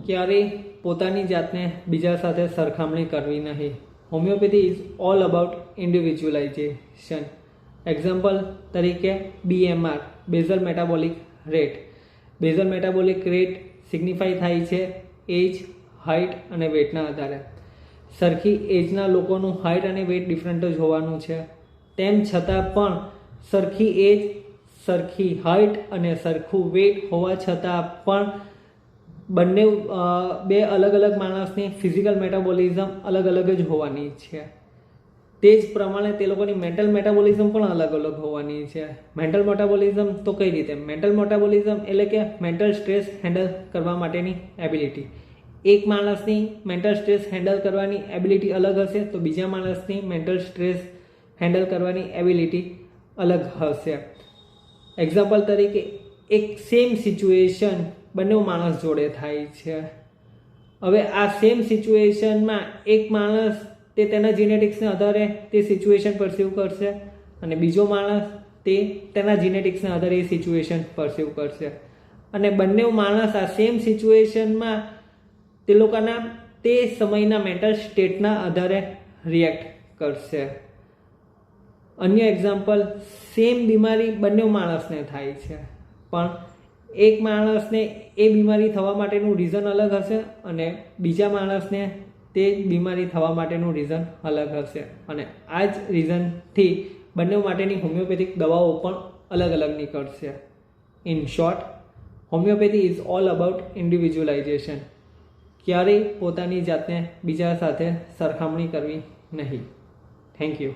ક્યારેય પોતાની જાતને બીજા સાથે સરખામણી કરવી નહીં. Homeopathy is all about individualization. Example તરીકે BMR, basal metabolic rate. Basal metabolic rate signify થાય છે એજ, હાઇટ અને વેટના આધારે. સરખી એજના લોકોનું હાઇટ અને વેટ ડિફરન્ટ જ હોવાનું છે. તેમ છતાં પણ સરખી એજ, સરખી હાઇટ અને સરખું વેટ હોવા છતાં પણ બે અલગ અલગ માણસની ફિઝિકલ મેટાબોલિઝમ અલગ અલગ જ હોવાની છે. તે જ પ્રમાણે તે લોકોની મેન્ટલ મેટાબોલિઝમ પણ અલગ અલગ હોવાની છે. મેન્ટલ મેટાબોલિઝમ તો કઈ રીતે? મેન્ટલ મેટાબોલિઝમ એટલે કે મેન્ટલ સ્ટ્રેસ હેન્ડલ કરવા માટેની એબિલિટી. એક માણસની મેન્ટલ સ્ટ્રેસ હેન્ડલ કરવાની એબિલિટી અલગ હશે તો બીજા માણસની મેન્ટલ સ્ટ્રેસ હેન્ડલ કરવાની એબિલિટી અલગ હશે. એક્ઝામ્પલ તરીકે એક સેમ સિચ્યુએશન બંને માણસ જોડે થાય છે. હવે આ સેમ સિચ્યુએશનમાં એક માણસ તે તેના જીનેટિક્સને આધારે તે સિચ્યુએશન પરસીવ કરશે અને બીજો માણસ તે તેના જીનેટિક્સને આધારે એ સિચ્યુએશન પરસીવ કરશે. અને બંને માણસ આ સેમ સિચ્યુએશનમાં તે લોકોના તે સમયના મેન્ટલ સ્ટેટના આધારે રિએક્ટ કરશે. અન્ય એક્ઝામ્પલ, સેમ બીમારી બંને માણસને થાય છે પણ એક માણસને એ બીમારી થવા માટેનું રીઝન અલગ હશે અને બીજા માણસને તે બીમારી થવા માટેનું રીઝન અલગ હશે. અને આ જ રીઝનથી બંને માટેની હોમિયોપેથિક દવાઓ પણ અલગ અલગ નીકળશે. In short, homeopathy is all about individualization. ક્યારેય પોતાની જાતને બીજા સાથે સરખામણી કરવી નહીં. Thank you.